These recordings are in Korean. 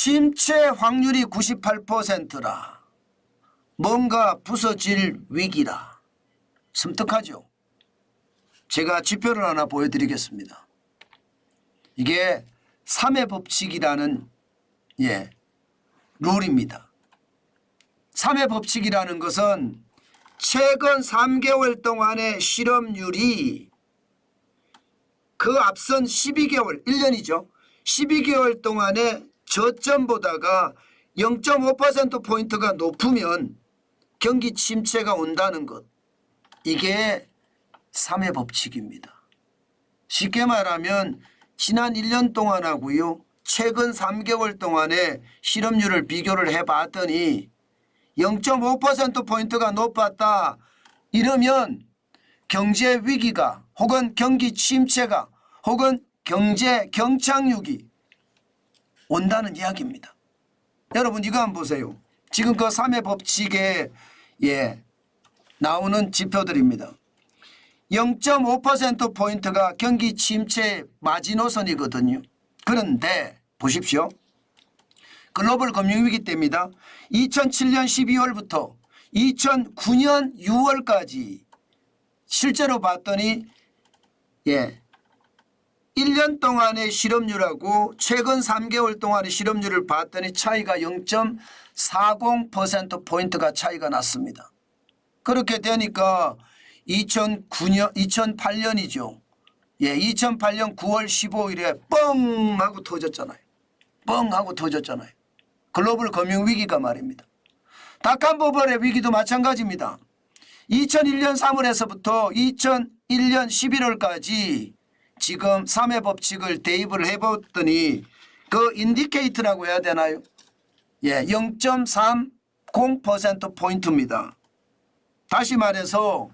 침체 확률이 98%라. 뭔가 부서질 위기라. 섬뜩하죠. 제가 지표를 하나 보여드리겠습니다. 이게 3의 법칙이라는 룰입니다. 3의 법칙이라는 것은 최근 3개월 동안의 실업률이 그 앞선 12개월, 1년이죠. 12개월 동안의 저점보다가 0.5%포인트가 높으면 경기 침체가 온다는 것. 이게 3의 법칙입니다. 쉽게 말하면 지난 1년 동안하고요, 최근 3개월 동안의 실업률을 비교를 해봤더니 0.5%포인트가 높았다. 이러면 경제 위기가 혹은 경기 침체가 혹은 경제 경착륙이 온다는 이야기입니다. 여러분 이거 한번 보세요. 지금 그 3의 법칙에 나오는 지표들입니다. 0.5%포인트가 경기 침체 마지노선이거든요. 그런데 보십시오. 글로벌 금융위기 때입니다. 2007년 12월부터 2009년 6월까지 실제로 봤더니 1년 동안의 실업률하고 최근 3개월 동안의 실업률을 봤더니 차이가 0.40%포인트가 차이가 났습니다. 그렇게 되니까 2008년이죠. 2008년 9월 15일에 뻥 하고 터졌잖아요. 뻥 하고 터졌잖아요. 글로벌 금융위기가 말입니다. 닷컴 버블의 위기도 마찬가지입니다. 2001년 3월에서부터 2001년 11월까지 지금 3의 법칙을 대입을 해봤더니 그 인디케이터라고 해야 되나요? 0.30%포인트입니다. 다시 말해서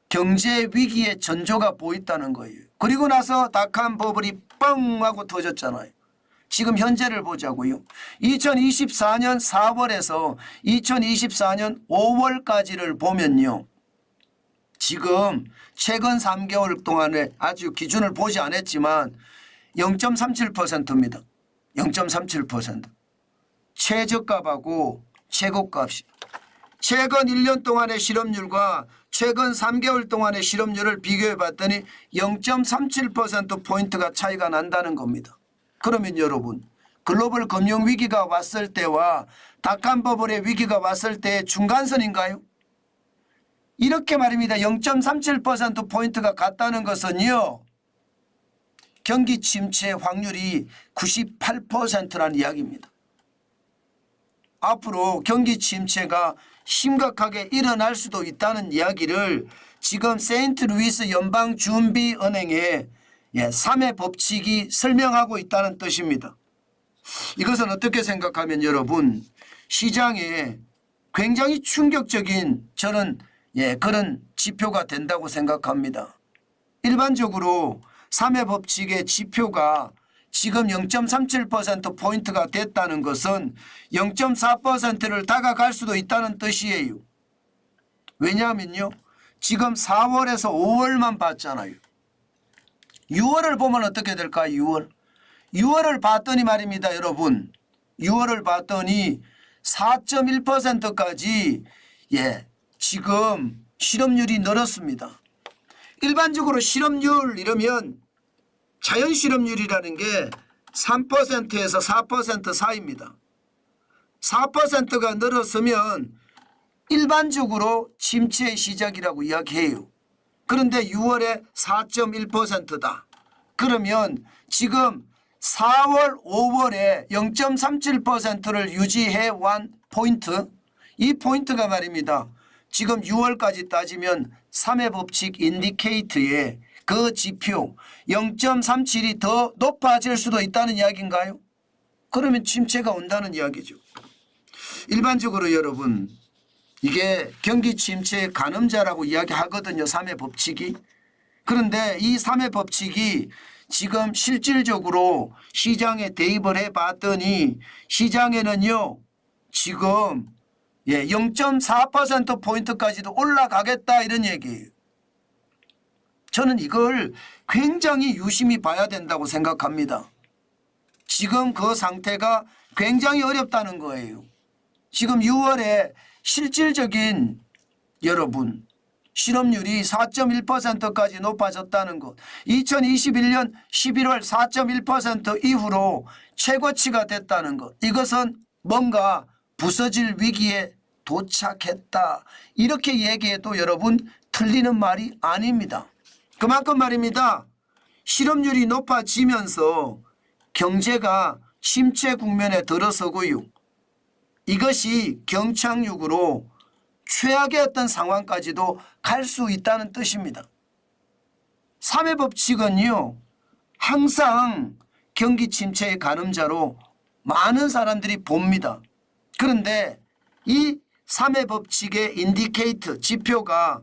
경제 위기의 전조가 보였다는 거예요. 그리고 나서 닷컴 버블이 뻥 하고 터졌잖아요. 지금 현재를 보자고요. 2024년 4월에서 2024년 5월까지를 보면요. 지금 최근 3개월 동안에 아주 기준을 보지 않았지만 0.37%입니다. 0.37%. 최저값하고 최고값이. 최근 1년 동안의 실업률과 최근 3개월 동안의 실업률을 비교해 봤더니 0.37%포인트가 차이가 난다는 겁니다. 그러면 여러분 글로벌 금융위기가 왔을 때와 닷컴 버블의 위기가 왔을 때의 중간선인가요? 이렇게 말입니다. 0.37%포인트가 같다는 것은요. 경기 침체 확률이 98%라는 이야기입니다. 앞으로 경기 침체가 심각하게 일어날 수도 있다는 이야기를 지금 세인트루이스 연방준비은행의 3의 법칙이 설명하고 있다는 뜻입니다. 이것은 어떻게 생각하면 여러분 시장에 굉장히 충격적인 저는 그런 지표가 된다고 생각합니다. 일반적으로 3의 법칙의 지표가 지금 0.37%포인트가 됐다는 것은 0.4%를 다가갈 수도 있다는 뜻이에요. 왜냐하면요. 지금 4월에서 5월만 봤잖아요. 6월을 보면 어떻게 될까요? 6월. 6월을 봤더니 말입니다. 여러분. 6월을 봤더니 4.1%까지 지금 실업률이 늘었습니다. 일반적으로 실업률 이러면 자연 실업률이라는 게 3%에서 4% 사이입니다. 4%가 늘었으면 일반적으로 침체의 시작이라고 이야기해요. 그런데 6월에 4.1%다. 그러면 지금 4월, 5월에 0.37%를 유지해 완 포인트, 이 포인트가 말입니다. 지금 6월까지 따지면 3의 법칙 인디케이터에 그 지표 0.37이 더 높아질 수도 있다는 이야기인가요? 그러면 침체가 온다는 이야기죠. 일반적으로 여러분 이게 경기 침체의 가늠자라고 이야기하거든요. 3의 법칙이. 그런데 이 3의 법칙이 지금 실질적으로 시장에 대입을 해봤더니 시장에는요. 지금 0.4%포인트까지도 올라가겠다 이런 얘기예요. 저는 이걸 굉장히 유심히 봐야 된다고 생각합니다. 지금 그 상태가 굉장히 어렵다는 거예요. 지금 6월에 실질적인 여러분 실업률이 4.1%까지 높아졌다는 것. 2021년 11월 4.1% 이후로 최고치가 됐다는 것. 이것은 뭔가 부서질 위기에 도착했다. 이렇게 얘기해도 여러분 틀리는 말이 아닙니다. 그만큼 말입니다. 실업률이 높아지면서 경제가 침체 국면에 들어서고요. 이것이 경착륙으로 최악의 어떤 상황까지도 갈 수 있다는 뜻입니다. 3회 법칙은요. 항상 경기 침체의 가늠자로 많은 사람들이 봅니다. 그런데 이 3회 법칙의 인디케이터 지표가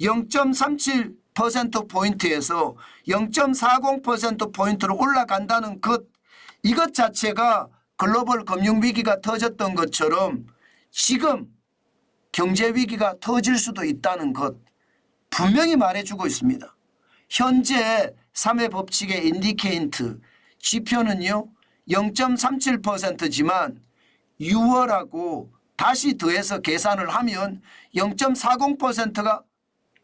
0.37%포인트에서 0.40%포인트로 올라간다는 것, 이것 자체가 글로벌 금융위기가 터졌던 것처럼 지금 경제위기가 터질 수도 있다는 것 분명히 말해주고 있습니다. 현재 3회 법칙의 인디케이터 지표는요 0.37%지만 6월하고 다시 더해서 계산을 하면 0.40%가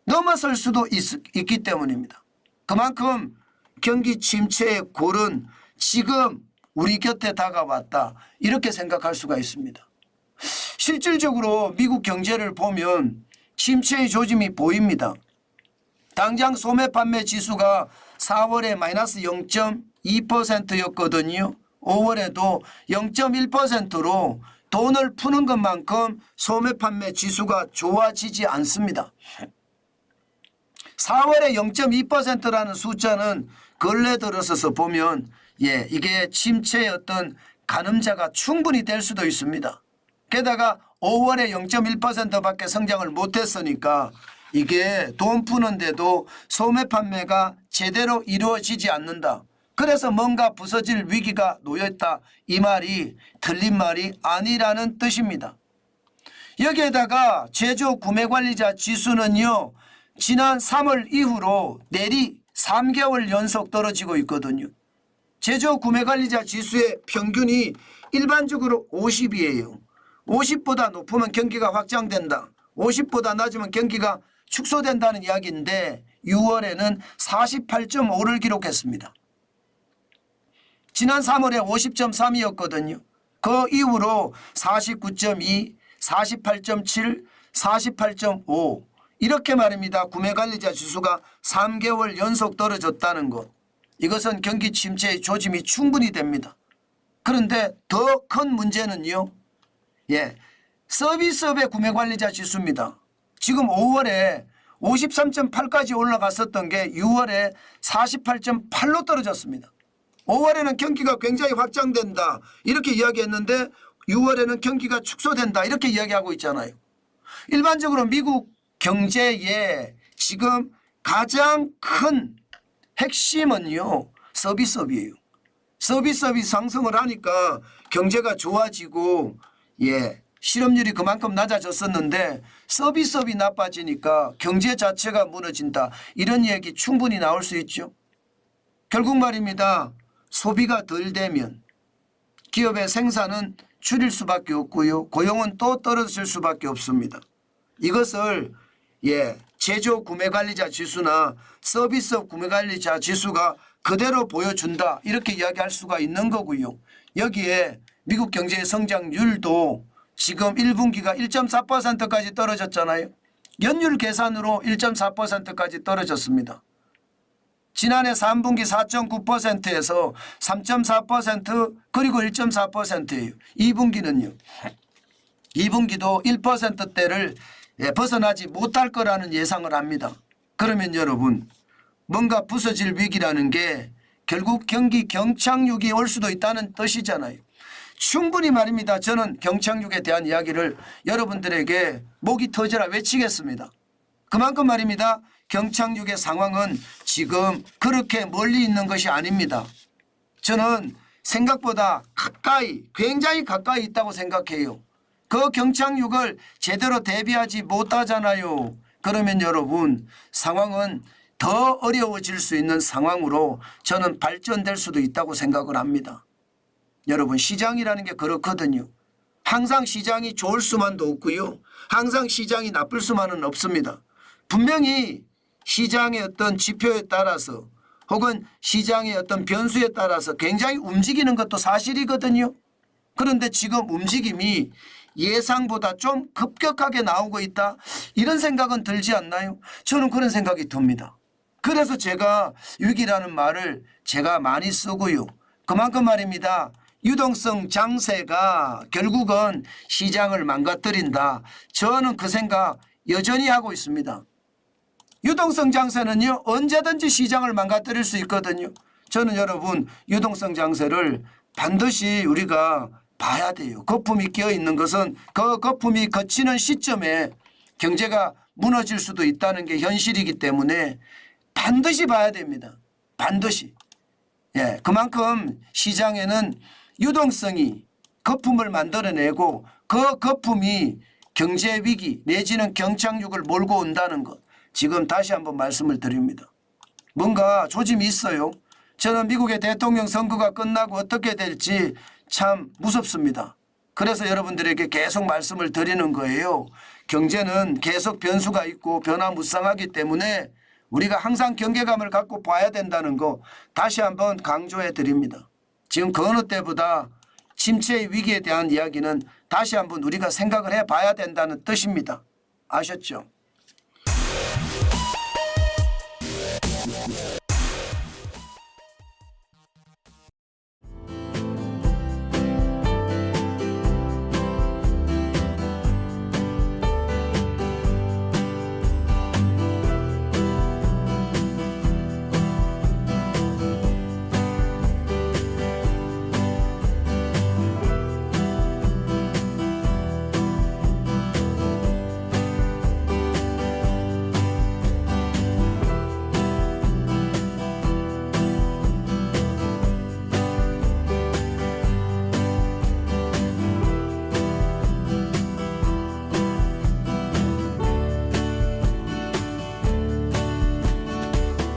넘어설 수도 있기 때문입니다. 그만큼 경기 침체의 골은 지금 우리 곁에 다가왔다 이렇게 생각할 수가 있습니다. 실질적으로 미국 경제를 보면 침체의 조짐이 보입니다. 당장 소매 판매 지수가 4월에 마이너스 0.2%였거든요. 5월에도 0.1%로 돈을 푸는 것만큼 소매 판매 지수가 좋아지지 않습니다. 4월에 0.2%라는 숫자는 근래 들어서서 보면 이게 침체의 어떤 가늠자가 충분히 될 수도 있습니다. 게다가 5월에 0.1%밖에 성장을 못했으니까 이게 돈 푸는데도 소매 판매가 제대로 이루어지지 않는다. 그래서 뭔가 부서질 위기가 놓여있다. 이 말이 틀린 말이 아니라는 뜻입니다. 여기에다가 제조 구매관리자 지수는요. 지난 3월 이후로 내리 3개월 연속 떨어지고 있거든요. 제조 구매관리자 지수의 평균이 일반적으로 50이에요. 50보다 높으면 경기가 확장된다. 50보다 낮으면 경기가 축소된다는 이야기인데 6월에는 48.5를 기록했습니다. 지난 3월에 50.3이었거든요. 그 이후로 49.2, 48.7, 48.5 이렇게 말입니다. 구매관리자 지수가 3개월 연속 떨어졌다는 것. 이것은 경기 침체의 조짐이 충분히 됩니다. 그런데 더 큰 문제는요. 서비스업의 구매관리자 지수입니다. 지금 5월에 53.8까지 올라갔었던 게 6월에 48.8로 떨어졌습니다. 5월에는 경기가 굉장히 확장된다 이렇게 이야기했는데 6월에는 경기가 축소된다 이렇게 이야기하고 있잖아요. 일반적으로 미국 경제의 지금 가장 큰 핵심은요 서비스업이에요. 서비스업이 상승을 하니까 경제가 좋아지고 실업률이 그만큼 낮아졌었는데 서비스업이 나빠지니까 경제 자체가 무너진다. 이런 얘기 충분히 나올 수 있죠. 결국 말입니다. 소비가 덜 되면 기업의 생산은 줄일 수밖에 없고요. 고용은 또 떨어질 수밖에 없습니다. 이것을 제조 구매관리자 지수나 서비스업 구매관리자 지수가 그대로 보여준다. 이렇게 이야기할 수가 있는 거고요. 여기에 미국 경제의 성장률도 지금 1분기가 1.4%까지 떨어졌잖아요. 연율 계산으로 1.4%까지 떨어졌습니다. 지난해 3분기 4.9%에서 3.4% 그리고 1.4%예요. 2분기는요. 2분기도 1%대를 벗어나지 못할 거라는 예상을 합니다. 그러면 여러분 뭔가 부서질 위기라는 게 결국 경기 경착륙이 올 수도 있다는 뜻이잖아요. 충분히 말입니다. 저는 경착륙에 대한 이야기를 여러분들에게 목이 터져라 외치겠습니다. 그만큼 말입니다. 경착륙의 상황은 지금 그렇게 멀리 있는 것이 아닙니다. 저는 생각보다 가까이 굉장히 가까이 있다고 생각해요. 그 경착륙을 제대로 대비하지 못하잖아요. 그러면 여러분 상황은 더 어려워질 수 있는 상황으로 저는 발전될 수도 있다고 생각을 합니다. 여러분 시장이라는 게 그렇거든요. 항상 시장이 좋을 수만도 없고요. 항상 시장이 나쁠 수만은 없습니다. 분명히 시장의 어떤 지표에 따라서 혹은 시장의 어떤 변수에 따라서 굉장히 움직이는 것도 사실이거든요. 그런데 지금 움직임이 예상보다 좀 급격하게 나오고 있다. 이런 생각은 들지 않나요? 저는 그런 생각이 듭니다. 그래서 제가 위기라는 말을 제가 많이 쓰고요. 그만큼 말입니다. 유동성 장세가 결국은 시장을 망가뜨린다. 저는 그 생각 여전히 하고 있습니다. 유동성 장세는요 언제든지 시장을 망가뜨릴 수 있거든요. 저는 여러분 유동성 장세를 반드시 우리가 봐야 돼요. 거품이 끼어 있는 것은 그 거품이 거치는 시점에 경제가 무너질 수도 있다는 게 현실이기 때문에 반드시 봐야 됩니다. 반드시. 예, 그만큼 시장에는 유동성이 거품을 만들어내고 그 거품이 경제 위기 내지는 경착륙을 몰고 온다는 것. 지금 다시 한번 말씀을 드립니다. 뭔가 조짐이 있어요. 저는 미국의 대통령 선거가 끝나고 어떻게 될지 참 무섭습니다. 그래서 여러분들에게 계속 말씀을 드리는 거예요. 경제는 계속 변수가 있고 변화무쌍하기 때문에 우리가 항상 경계감을 갖고 봐야 된다는 거 다시 한번 강조해 드립니다. 지금 그 어느 때보다 침체의 위기에 대한 이야기는 다시 한번 우리가 생각을 해봐야 된다는 뜻입니다. 아셨죠?